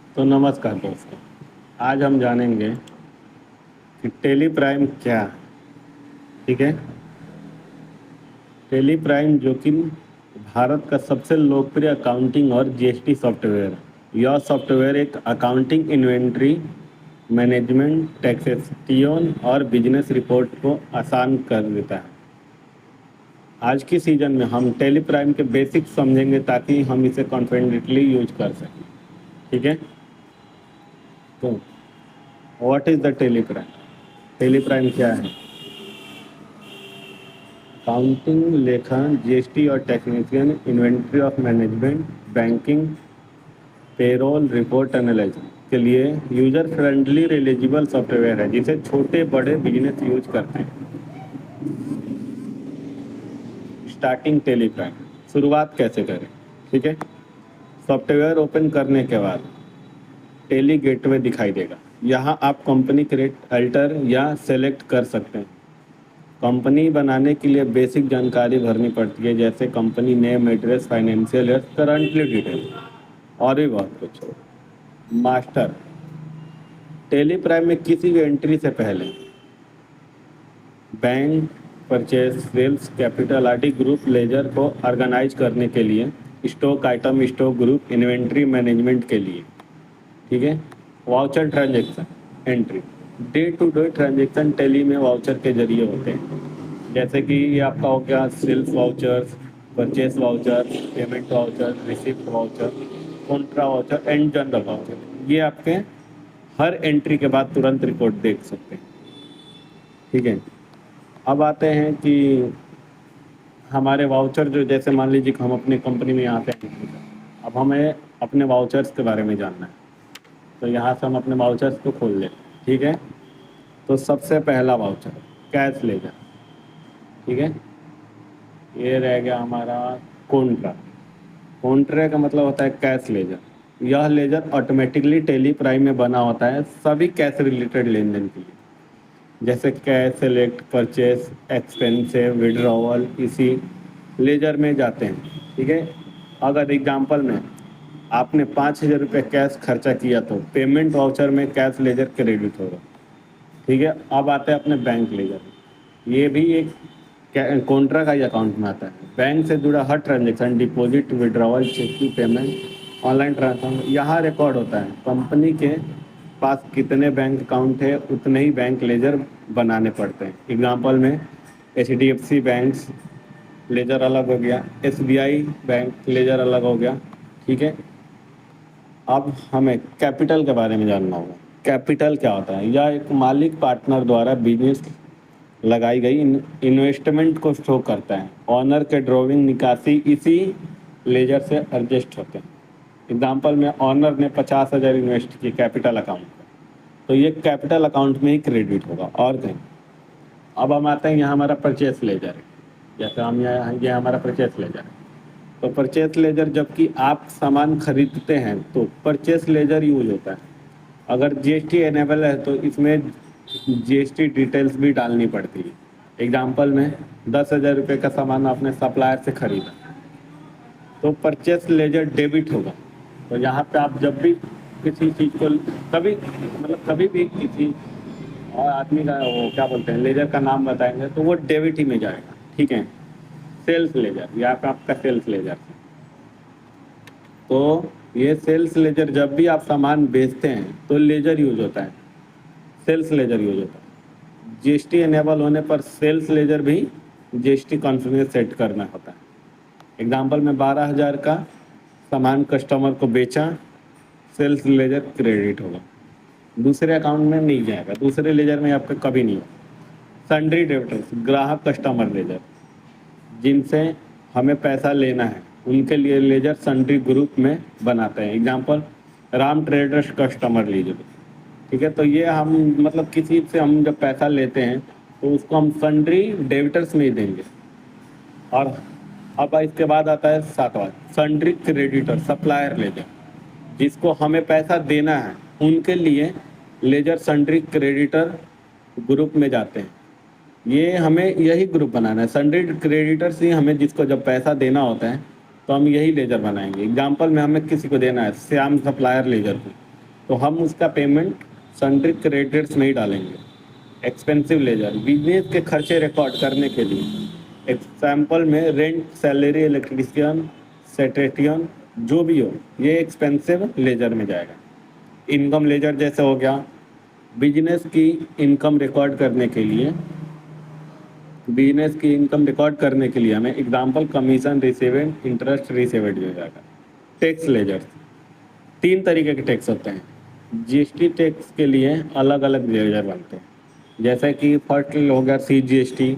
तो नमस्कार दोस्तों। आज हम जानेंगे कि टेली प्राइम क्या है। ठीक है। टेली प्राइम जो कि भारत का सबसे लोकप्रिय अकाउंटिंग और जीएसटी सॉफ्टवेयर है। यह सॉफ्टवेयर एक अकाउंटिंग इन्वेंट्री मैनेजमेंट टैक्सेशन और बिजनेस रिपोर्ट को आसान कर देता है। आज की सीजन में हम टेली प्राइम के बेसिक्स समझेंगे ताकि हम इसे कॉन्फिडेंटली यूज कर सकें। ठीक है। तो what is the Tally Prime? Tally Prime क्या है? अकाउंटिंग, लेखन, जीएसटी और technician, inventory of management, banking, payroll, report analysis के लिए यूजर फ्रेंडली रिलीजिबल सॉफ्टवेयर है जिसे छोटे बड़े बिजनेस यूज करते हैं। स्टार्टिंग टेली प्राइम, शुरुआत कैसे करें? ठीक है। सॉफ्टवेयर ओपन करने के बाद टेली गेटवे दिखाई देगा। यहाँ आप कंपनी क्रिएट, अल्टर या सेलेक्ट कर सकते हैं। कंपनी बनाने के लिए बेसिक जानकारी भरनी पड़ती है, जैसे company name, address, financial year, currently detail और भी बहुत कुछ। मास्टर, टेली प्राइम में किसी भी एंट्री से पहले बैंक, परचेज, सेल्स, कैपिटल आदि ग्रुप लेजर को ऑर्गेनाइज करने के लिए, stock item, stock group, inventory management के लिए। ठीक है। Voucher transaction entry, day to day transaction Tally में वाउचर के जरिए होते हैं, जैसे कि ये आपका हो गया sales vouchers, purchase voucher, payment voucher, receipt voucher, contra voucher and general voucher. ये आपके हर एंट्री के बाद तुरंत रिपोर्ट देख सकते हैं। ठीक है। अब आते हैं कि हमारे वाउचर जो, जैसे मान लीजिए कि हम अपने कंपनी में यहाँ पे हैं, अब हमें अपने वाउचर्स के बारे में जानना है। तो यहाँ से हम अपने वाउचर्स को खोल लेते हैं। ठीक है। तो सबसे पहला वाउचर कैश लेजर। ठीक है। ये रह गया हमारा कॉन्ट्रा। कॉन्ट्रा का मतलब होता है कैश लेजर। यह लेजर ऑटोमेटिकली टेली प्राइम में बना होता है सभी कैश रिलेटेड लेन देन के लिए, जैसे cash select, purchase, expensive, withdrawal इसी लेजर में जाते हैं। ठीक है। अगर एग्जांपल में आपने 5,000 रुपये कैश खर्चा किया तो पेमेंट वाउचर में कैश लेजर क्रेडिट होगा। ठीक है। अब आते हैं अपने बैंक लेजर। ये भी एक कॉन्ट्रा का ही अकाउंट में आता है। बैंक से जुड़ा हर ट्रांजेक्शन, डिपॉजिट, विड्रॉवल, चेक की पेमेंट, ऑनलाइन ट्रांसफर यहाँ रिकॉर्ड होता है। कंपनी के पास कितने बैंक अकाउंट है उतने ही बैंक लेजर बनाने पड़ते हैं। एग्जांपल में HDFC बैंक लेजर अलग हो गया, SBI बैंक लेजर अलग हो गया। ठीक है। अब हमें कैपिटल के बारे में जानना होगा। कैपिटल क्या होता है? यह एक मालिक पार्टनर द्वारा बिजनेस लगाई गई इन्वेस्टमेंट को शो करता है। ऑनर के ड्रॉइंग, निकासी इसी लेजर से एडजस्ट होते हैं। एग्जाम्पल में ऑनर ने 50,000 इन्वेस्ट किए कैपिटल अकाउंट में, तो ये कैपिटल अकाउंट में ही क्रेडिट होगा और कहीं। अब हम आते हैं, यहाँ हमारा परचेस लेजर है। जैसे हम यहाँ, ये हमारा परचेस लेजर है। तो परचेस लेजर, जबकि आप सामान खरीदते हैं तो परचेस लेजर यूज होता है। अगर जीएसटी एनेबल है तो इसमें जीएसटी डिटेल्स भी डालनी पड़ती है। एग्जाम्पल में 10,000 रुपये का सामान आपने सप्लायर से खरीदा तो परचेस लेजर डेबिट होगा। तो यहाँ पे आप जब भी किसी चीज़ को, कभी मतलब कभी भी किसी और आदमी का वो क्या बोलते हैं लेजर का नाम बताएंगे तो वो डेबिट ही में जाएगा। ठीक है। सेल्स लेजर, यहाँ पे आपका सेल्स लेजर। तो ये सेल्स लेजर, जब भी आप सामान बेचते हैं तो लेजर यूज होता है, सेल्स लेजर यूज होता है। जीएसटी एनेबल होने पर सेल्स लेजर भी जीएसटी कॉन्फिगरेशन सेट करना होता है। एग्जाम्पल में 12,000 का सामान कस्टमर को बेचा, सेल्स लेजर क्रेडिट होगा, दूसरे अकाउंट में नहीं जाएगा, दूसरे लेजर में आपका कभी नहीं होगा। सन्ड्री डेबिटर्स, ग्राहक कस्टमर लेजर, जिनसे हमें पैसा लेना है उनके लिए लेजर सन्ड्री ग्रुप में बनाते हैं। Example Ram traders customer ledger. ठीक है। तो ये हम मतलब किसी से हम जब पैसा लेते हैं तो उसको हम सन्ड्री डेबिटर्स में ही देंगे। और अब इसके बाद आता है सातवां, सन्ड्री क्रेडिटर सप्लायर लेजर, जिसको हमें पैसा देना है उनके लिए लेजर सन्ड्री क्रेडिटर ग्रुप में जाते हैं। ये हमें यही ग्रुप बनाना है, सन्ड्री क्रेडिटर्स ही हमें, जिसको जब पैसा देना होता है तो हम यही लेजर बनाएंगे। एग्जाम्पल में हमें किसी को देना है श्याम सप्लायर लेजर को, तो हम उसका पेमेंट सन्ड्री क्रेडिटर्स में ही डालेंगे। एक्सपेंसिव लेजर बिजनेस के खर्चे रिकॉर्ड करने के लिए, एग्जाम्पल में रेंट, सैलरी, इलेक्ट्रिशियन, सेक्रेटरियन जो भी हो, ये एक्सपेंसिव लेजर में जाएगा। इनकम लेजर जैसे हो गया, बिजनेस की इनकम रिकॉर्ड करने के लिए, बिजनेस की इनकम रिकॉर्ड करने के लिए हमें example commission received, interest received हो जाएगा। टैक्स लेजर, 3 तरीके के टैक्स होते हैं। जीएसटी टैक्स के लिए अलग अलग लेजर बनते हैं, जैसे कि फर्स्ट हो गया CGST,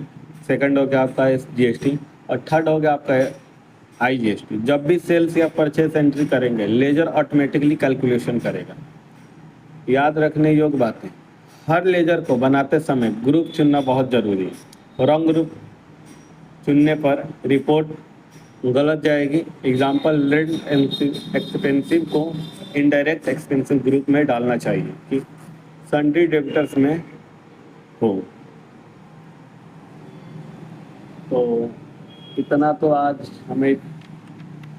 सेकंड हो गया आपका SGST और थर्ड हो गया आपका IGST। जब भी सेल्स या परचेस एंट्री करेंगे, लेजर ऑटोमेटिकली कैलकुलेशन करेगा। याद रखने योग्य बातें, हर लेजर को बनाते समय ग्रुप चुनना बहुत ज़रूरी है। रॉन्ग ग्रुप चुनने पर रिपोर्ट गलत जाएगी। एग्जाम्पल, रेंट एक्सपेंसिव को इनडायरेक्ट एक्सपेंसिव ग्रुप में डालना चाहिए कि सन्ड्री डेबिटर्स में हो। तो इतना तो आज हमें,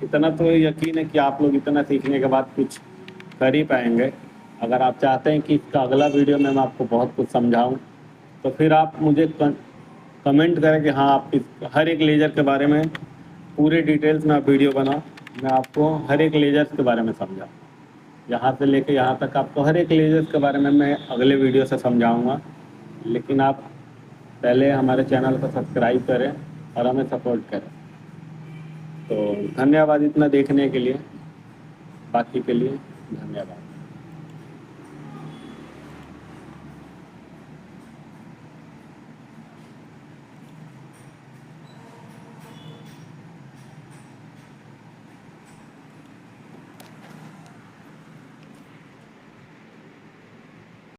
इतना तो यकीन है कि आप लोग इतना सीखने के बाद कुछ कर ही पाएंगे। अगर आप चाहते हैं कि इसका अगला वीडियो में मैं आपको बहुत कुछ समझाऊं, तो फिर आप मुझे कमेंट करें कि हाँ आप हर एक लेजर के बारे में पूरे डिटेल्स में आप वीडियो बनाओ। मैं आपको हर एक लेजर के बारे में समझाऊँ, यहाँ से लेके यहाँ तक आपको हर एक लेजर के बारे में मैं अगले वीडियो से समझाऊँगा। लेकिन आप पहले हमारे चैनल को सब्सक्राइब करें और हमें सपोर्ट करें। तो धन्यवाद इतना देखने के लिए, बाकी के लिए धन्यवाद।